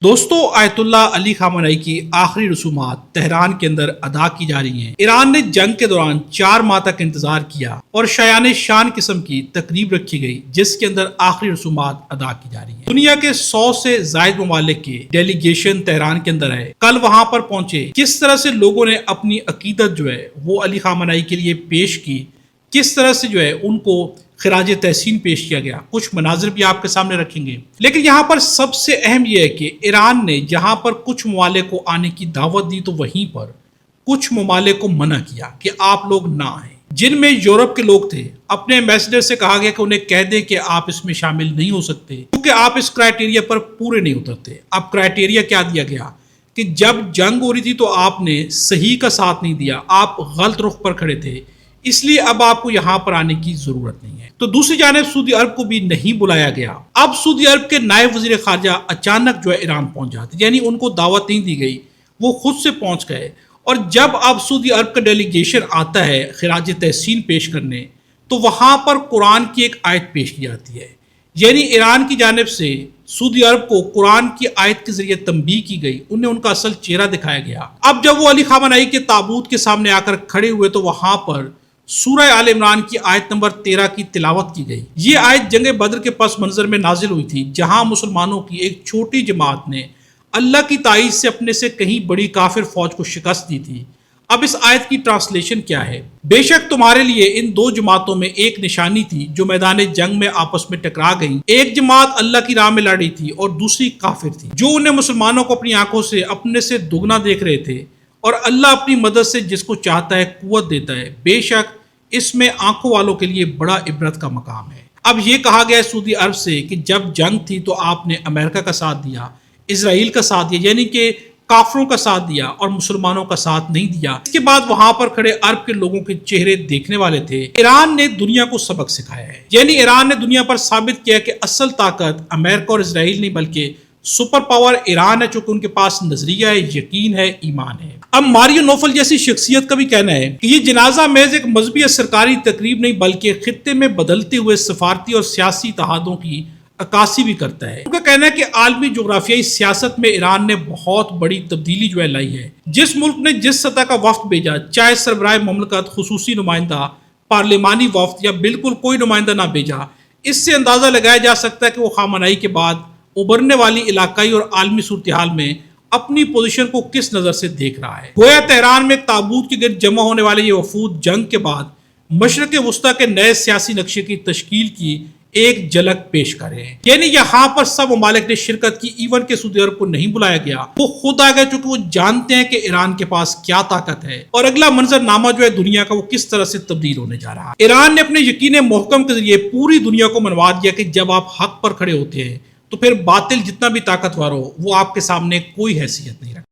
دوستو آیت اللہ علی خامنئی کی آخری رسومات تہران کے اندر ادا کی جا رہی ہیں۔ ایران نے جنگ کے دوران 4 ماہ تک انتظار کیا اور شایان شان قسم کی تقریب رکھی گئی جس کے اندر آخری رسومات ادا کی جا رہی ہیں۔ دنیا کے 100 سے زائد ممالک کی ڈیلیگیشن تہران کے اندر ہے، کل وہاں پر پہنچے۔ کس طرح سے لوگوں نے اپنی عقیدت جو ہے وہ علی خامنئی کے لیے پیش کی، کس طرح سے جو ہے ان کو خراج تحسین پیش کیا گیا، کچھ مناظر بھی آپ کے سامنے رکھیں گے۔ لیکن یہاں پر سب سے اہم یہ ہے کہ ایران نے جہاں پر کچھ ممالک کو آنے کی دعوت دی تو وہیں پر کچھ ممالک کو منع کیا کہ آپ لوگ نہ آئیں۔ جن میں یورپ کے لوگ تھے، اپنے ایمبیسڈر سے کہا گیا کہ انہیں کہہ دیں کہ آپ اس میں شامل نہیں ہو سکتے کیونکہ آپ اس کرائیٹیریا پر پورے نہیں اترتے۔ اب کرائیٹیریا کیا دیا گیا کہ جب جنگ ہو رہی تھی تو آپ نے صحیح کا ساتھ نہیں دیا، آپ غلط رخ پر کھڑے تھے، اس لیے اب آپ کو یہاں پر آنے کی ضرورت نہیں ہے۔ تو دوسری جانب سعودی عرب کو بھی نہیں بلایا گیا۔ اب سعودی عرب کے نائب وزیر خارجہ اچانک جو ہے ایران پہنچ جاتے، یعنی ان کو دعوت نہیں دی گئی، وہ خود سے پہنچ گئے۔ اور جب اب سعودی عرب کا ڈیلیگیشن آتا ہے خراج تحسین پیش کرنے تو وہاں پر قرآن کی ایک آیت پیش کی جاتی ہے، یعنی ایران کی جانب سے سعودی عرب کو قرآن کی آیت کے ذریعے تنبیہ کی گئی، انہیں ان کا اصل چہرہ دکھایا گیا۔ اب جب وہ علی خامنئی کے تابوت کے سامنے آ کر کھڑے ہوئے تو وہاں پر سورہ آل عمران کی آیت نمبر 13 کی تلاوت کی گئی۔ یہ آیت جنگ بدر کے پس منظر میں نازل ہوئی تھی، جہاں مسلمانوں کی ایک چھوٹی جماعت نے اللہ کی تائید سے اپنے سے کہیں بڑی کافر فوج کو شکست دی تھی۔ اب اس آیت کی ٹرانسلیشن کیا ہے؟ بے شک تمہارے لیے ان 2 جماعتوں میں ایک نشانی تھی جو میدان جنگ میں آپس میں ٹکرا گئیں۔ ایک جماعت اللہ کی راہ میں لڑ رہی تھی اور دوسری کافر تھی، جو انہیں مسلمانوں کو اپنی آنکھوں سے اپنے سے دگنا دیکھ رہے تھے، اور اللہ اپنی مدد سے جس کو چاہتا ہے قوت دیتا ہے، بے شک اس میں آنکھوں والوں کے لیے بڑا عبرت کا مقام ہے۔ اب یہ کہا گیا ہے سعودی عرب سے کہ جب جنگ تھی تو آپ نے امریکہ کا ساتھ دیا، اسرائیل کا ساتھ دیا، یعنی کہ کافروں کا ساتھ دیا اور مسلمانوں کا ساتھ نہیں دیا۔ اس کے بعد وہاں پر کھڑے عرب کے لوگوں کے چہرے دیکھنے والے تھے۔ ایران نے دنیا کو سبق سکھایا ہے، یعنی ایران نے دنیا پر ثابت کیا کہ اصل طاقت امریکہ اور اسرائیل نہیں بلکہ سپر پاور ایران ہے، چونکہ ان کے پاس نظریہ ہے، یقین ہے، ایمان ہے۔ اب ماریو نوفل جیسی شخصیت کا بھی کہنا ہے کہ یہ جنازہ محض ایک مذہبی یا سرکاری تقریب نہیں بلکہ خطے میں بدلتے ہوئے سفارتی اور سیاسی اتحادوں کی عکاسی بھی کرتا ہے۔ ان کا کہنا ہے کہ عالمی جغرافیائی سیاست میں ایران نے بہت بڑی تبدیلی جو ہے لائی ہے۔ جس ملک نے جس سطح کا وفد بھیجا، چاہے سربراہ مملکت، خصوصی نمائندہ، پارلیمانی وفد یا بالکل کوئی نمائندہ نہ بھیجا، اس سے اندازہ لگایا جا سکتا ہے کہ وہ خامنئی کے بعد ابھرنے والی علاقائی اور عالمی صورتحال میں اپنی پوزیشن کو کس نظر سے دیکھ رہا ہے۔ گویا تہران میں ایک تابوت کے گرد جمع ہونے والے یہ وفود جنگ کے بعد مشرق وسطیٰ کے نئے سیاسی نقشے کی تشکیل کی ایک جھلک پیش کر رہے ہیں۔ یعنی یہاں پر سب ممالک نے شرکت کی، ایون کہ سعودی عرب کو نہیں بلایا گیا، وہ خود آ گئے چونکہ وہ جانتے ہیں کہ ایران کے پاس کیا طاقت ہے اور اگلا منظر نامہ جو ہے دنیا کا وہ کس طرح سے تبدیل ہونے جا رہا ہے۔ ایران نے اپنے یقین محکم کے ذریعے پوری دنیا کو منوا دیا کہ جب آپ حق پر کھڑے ہوتے ہیں تو پھر باطل جتنا بھی طاقتور ہو وہ آپ کے سامنے کوئی حیثیت نہیں رکھتا۔